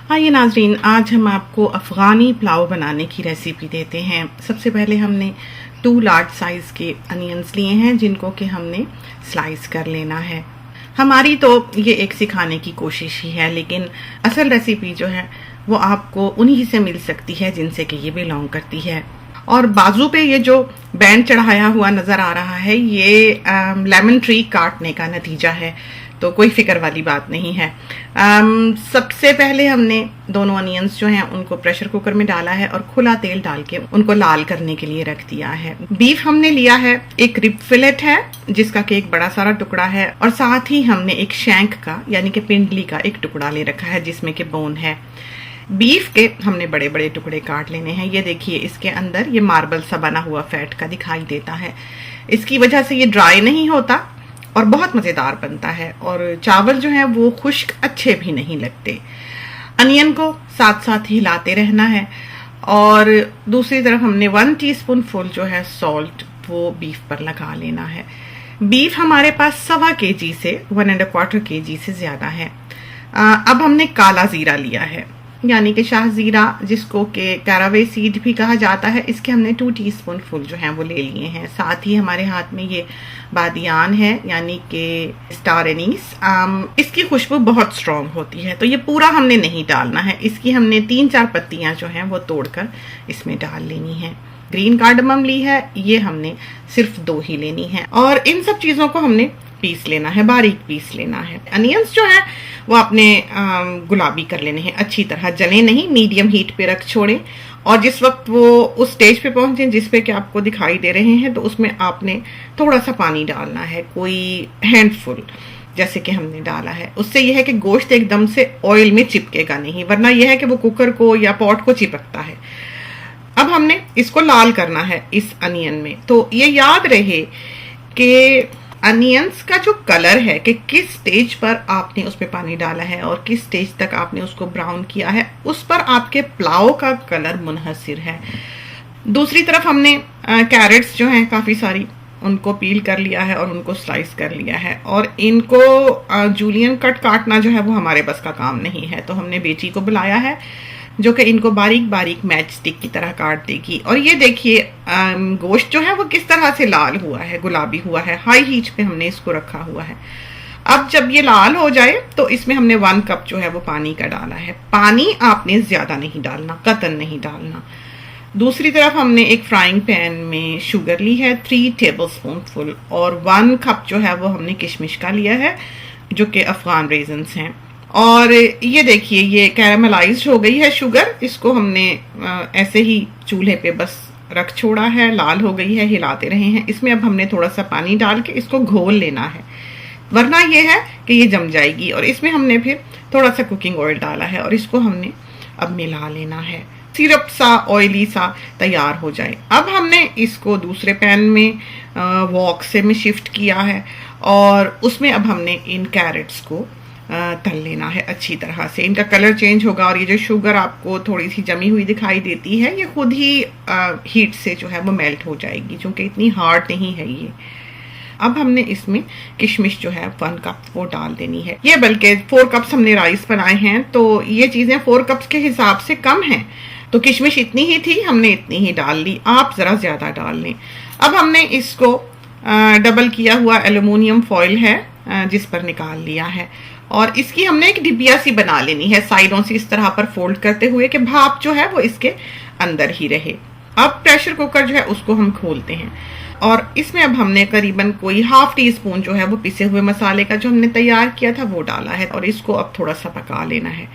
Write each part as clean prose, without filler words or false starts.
आइए नाजरीन, आज हम आपको अफ़गानी पुलाव बनाने की रेसिपी देते हैं। सबसे पहले हमने 2 लार्ज साइज़ के अनियंस लिए हैं जिनको कि हमने स्लाइस कर लेना है। हमारी तो ये एक सिखाने की कोशिश ही है, लेकिन असल रेसिपी जो है वो आपको उन्हीं से मिल सकती है जिनसे कि ये बिलोंग करती है। और बाजू पे ये जो बैंड चढ़ाया हुआ नज़र आ रहा है ये लेमन ट्री काटने का नतीजा है, तो कोई फिक्र वाली बात नहीं है। सबसे पहले हमने दोनों अनियंस जो हैं उनको प्रेशर कुकर में डाला है और खुला तेल डाल के उनको लाल करने के लिए रख दिया है। बीफ हमने लिया है, एक रिब फिलेट है जिसका कि एक बड़ा सारा टुकड़ा है, और साथ ही हमने एक शैंक का यानी कि पिंडली का एक टुकड़ा ले रखा है जिसमें कि बोन है। बीफ के हमने बड़े बड़े टुकड़े काट लेने हैं। ये देखिए, इसके अंदर ये मार्बल सा बना हुआ फैट का दिखाई देता है। इसकी वजह से ये ड्राई नहीं होता और बहुत मज़ेदार बनता है, और चावल जो है वो खुश्क अच्छे भी नहीं लगते। अनियन को साथ साथ हिलाते रहना है, और दूसरी तरफ हमने 1 टीस्पून फुल जो है सॉल्ट वो बीफ पर लगा लेना है। बीफ हमारे पास 1.25 kg से 1.25 kg से ज़्यादा है। अब हमने काला ज़ीरा लिया है, यानी कि शाह ज़ीरा, जिसको कि कैरावे सीड भी कहा जाता है। इसके हमने 2 टीस्पून फुल जो हैं वो ले लिए हैं। साथ ही हमारे हाथ में ये बादियान है यानी कि स्टार एनीस। इसकी खुशबू बहुत स्ट्रॉन्ग होती है, तो ये पूरा हमने नहीं डालना है। इसकी हमने 3-4 पत्तियां जो हैं वो तोड़कर इसमें डाल लेनी है। ग्रीन कार्डमम ली है, ये हमने सिर्फ 2 ही लेनी है, और इन सब चीज़ों को हमने पीस लेना है, बारीक पीस लेना है। अनियंस जो है वो आपने गुलाबी कर लेने हैं, अच्छी तरह जले नहीं, मीडियम हीट पे रख छोड़ें। और जिस वक्त वो उस स्टेज पे पहुंचे जिस पे कि आपको दिखाई दे रहे हैं, तो उसमें आपने थोड़ा सा पानी डालना है, कोई हैंडफुल जैसे कि हमने डाला है। उससे यह है कि गोश्त एकदम से ऑयल में चिपकेगा नहीं, वरना यह है कि वो कुकर को या पॉट को चिपकता है। अब हमने इसको लाल करना है इस अनियन में। तो ये याद रहे कि अनियंस का जो कलर है कि किस स्टेज पर आपने उसमें पानी डाला है और किस स्टेज तक आपने उसको ब्राउन किया है, उस पर आपके पुलाव का कलर मुनहसिर है। दूसरी तरफ हमने कैरेट्स जो हैं काफ़ी सारी, उनको पील कर लिया है और उनको स्लाइस कर लिया है, और इनको जूलियन कट काटना जो है वो हमारे बस का काम नहीं है, तो हमने बेटी को बुलाया है जो कि इनको बारीक बारीक मैच स्टिक की तरह काट देगी। और ये देखिए गोश्त जो है वो किस तरह से लाल हुआ है, गुलाबी हुआ है। हाई हीट पे हमने इसको रखा हुआ है। अब जब ये लाल हो जाए तो इसमें हमने 1 कप जो है वो पानी का डाला है। पानी आपने ज्यादा नहीं डालना, कतन नहीं डालना। दूसरी तरफ हमने एक फ्राइंग पैन में शुगर ली है 3 टेबलस्पून फुल, और 1 कप जो है वो हमने किशमिश का लिया है जो कि अफगान रेजन्स हैं। और ये देखिए, ये कैरामलाइज हो गई है शुगर। इसको हमने ऐसे ही चूल्हे पे बस रख छोड़ा है, लाल हो गई है, हिलाते रहे हैं। इसमें अब हमने थोड़ा सा पानी डाल के इसको घोल लेना है, वरना ये है कि ये जम जाएगी। और इसमें हमने फिर थोड़ा सा कुकिंग ऑयल डाला है और इसको हमने अब मिला लेना है, सिरप सा ऑयली सा तैयार हो जाए। अब हमने इसको दूसरे पैन में वॉक से में शिफ्ट किया है, और उसमें अब हमने इन कैरेट्स को तल लेना है अच्छी तरह से। इनका कलर चेंज होगा, और ये जो शुगर आपको थोड़ी सी जमी हुई दिखाई देती है, ये खुद ही हीट से जो है वो मेल्ट हो जाएगी, क्योंकि इतनी हार्ड नहीं है ये। अब हमने इसमें किशमिश जो है 1 कप वो डाल देनी है। ये बल्कि 4 कप्स हमने राइस बनाए हैं, तो ये चीज़ें 4 कप्स के हिसाब से कम हैं, तो किशमिश इतनी ही थी, हमने इतनी ही डाल ली। आप ज़रा ज़्यादा डाल लें। अब हमने इसको डबल किया हुआ एल्युमिनियम फॉइल है जिस पर निकाल लिया है, और इसकी हमने एक डिबिया सी बना लेनी है साइडों से इस तरह पर फोल्ड करते हुए कि भाप जो है वो इसके अंदर ही रहे। अब प्रेशर कुकर जो है उसको हम खोलते हैं, और इसमें अब हमने करीबन कोई 1/2 टीस्पून जो है वो पिसे हुए मसाले का जो हमने तैयार किया था वो डाला है, और इसको अब थोड़ा सा पका लेना है।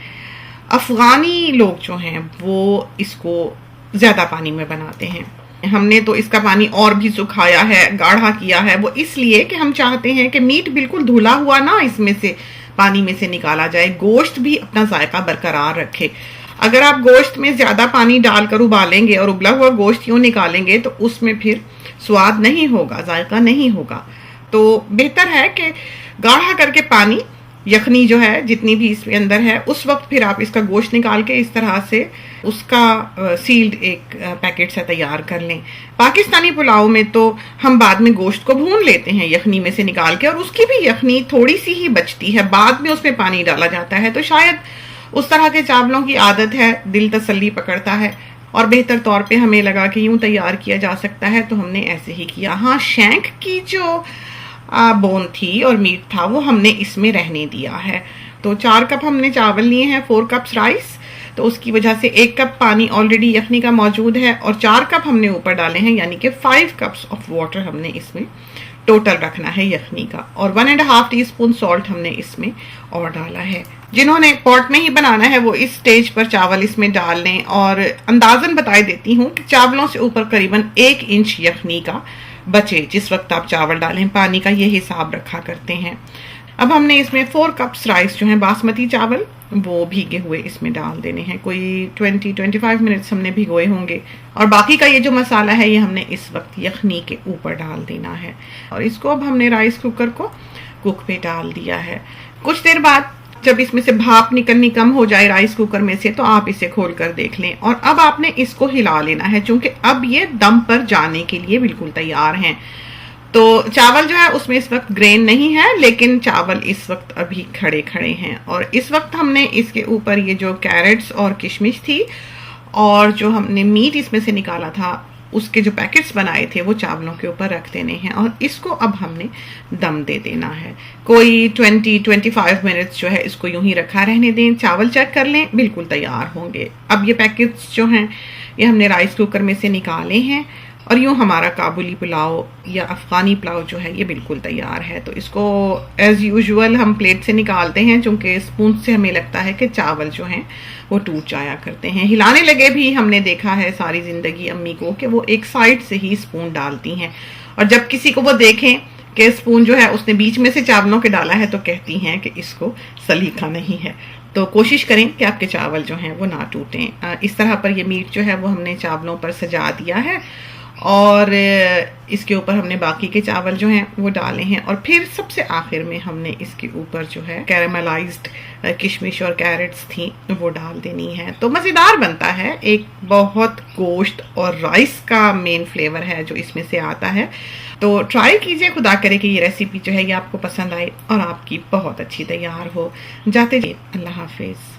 अफगानी लोग जो हैं वो इसको ज्यादा पानी में बनाते हैं। हमने तो इसका पानी और भी सुखाया है, गाढ़ा किया है, वो इसलिए कि हम चाहते हैं कि मीट बिल्कुल धुला हुआ ना इसमें से पानी में से निकाला जाए, गोश्त भी अपना जायका बरकरार रखे। अगर आप गोश्त में ज्यादा पानी डालकर उबालेंगे और उबला हुआ गोश्त यूं निकालेंगे तो उसमें फिर स्वाद नहीं होगा, जायका नहीं होगा। तो बेहतर है कि गाढ़ा करके पानी, यखनी जो है जितनी भी इसके अंदर है, उस वक्त फिर आप इसका गोश्त निकाल के इस तरह से उसका सील्ड एक पैकेट से तैयार कर लें। पाकिस्तानी पुलाव में तो हम बाद में गोश्त को भून लेते हैं यखनी में से निकाल के, और उसकी भी यखनी थोड़ी सी ही बचती है, बाद में उसमें पानी डाला जाता है, तो शायद उस तरह के चावलों की आदत है, दिल तसल्ली पकड़ता है और बेहतर तौर पे हमें लगा कि यूं तैयार किया जा सकता है, तो हमने ऐसे ही किया। हाँ, शैंक की जो बोन थी और मीट था वो हमने इसमें रहने दिया है। तो 4 कप हमने चावल लिए हैं, 4 कप्स राइस, तो उसकी वजह से 1 कप पानी ऑलरेडी यखनी का मौजूद है और 4 कप हमने ऊपर डाले हैं, यानी कि 5 कप्स ऑफ वाटर हमने इसमें टोटल रखना है यखनी का। और 1.5 टीस्पून सॉल्ट हमने इसमें और डाला है। जिन्होंने पॉट में ही बनाना है वो इस स्टेज पर चावल इसमें डाल लें। और अंदाजन बताई देती हूँ कि चावलों से ऊपर करीबन 1 इंच यखनी का बचे जिस वक्त आप चावल डालें, पानी का ये हिसाब रखा करते हैं। अब हमने इसमें 4 कप्स राइस जो है बासमती चावल वो भीगे हुए इसमें डाल देने हैं। कोई 20-25 मिनट्स हमने भिगोए होंगे। और बाकी का ये जो मसाला है ये हमने इस वक्त यखनी के ऊपर डाल देना है। और इसको अब हमने राइस कुकर को कुक पे डाल दिया है। कुछ देर बाद जब इसमें से भाप निकलनी कम हो जाए राइस कुकर में से, तो आप इसे खोल कर देख लें। और अब आपने इसको हिला लेना है, क्योंकि अब ये दम पर जाने के लिए बिल्कुल तैयार हैं। तो चावल जो है उसमें इस वक्त ग्रेन नहीं है, लेकिन चावल इस वक्त अभी खड़े खड़े हैं। और इस वक्त हमने इसके ऊपर ये जो कैरेट्स और किशमिश थी और जो हमने मीट इसमें से निकाला था उसके जो पैकेट्स बनाए थे वो चावलों के ऊपर रख देने हैं। और इसको अब हमने दम दे देना है। कोई 20-25 मिनट्स जो है इसको यूं ही रखा रहने दें। चावल चेक कर लें, बिल्कुल तैयार होंगे। अब ये पैकेट्स जो हैं ये हमने राइस कुकर में से निकाले हैं और यूं हमारा काबुली पुलाव या अफ़गानी पुलाव जो है ये बिल्कुल तैयार है। तो इसको एज़ यूजुअल हम प्लेट से निकालते हैं, क्योंकि स्पून से हमें लगता है कि चावल जो हैं वो टूट जाया करते हैं। हिलाने लगे भी हमने देखा है सारी ज़िंदगी अम्मी को कि वो एक साइड से ही स्पून डालती हैं। और जब किसी को वो देखें कि स्पून जो है उसने बीच में से चावलों के डाला है तो कहती हैं कि इसको सलीका नहीं है। तो कोशिश करें कि आपके चावल जो हैं वो ना टूटें। इस तरह पर ये मीट जो है वो हमने चावलों पर सजा दिया है और इसके ऊपर हमने बाकी के चावल जो हैं वो डाले हैं। और फिर सबसे आखिर में हमने इसके ऊपर जो है कैरेमलाइज्ड किशमिश और कैरेट्स थी वो डाल देनी है। तो मज़ेदार बनता है। एक बहुत गोश्त और राइस का मेन फ्लेवर है जो इसमें से आता है। तो ट्राई कीजिए, खुदा करे कि ये रेसिपी जो है ये आपको पसंद आए और आपकी बहुत अच्छी तैयार हो। जाते अल्लाह हाफिज़।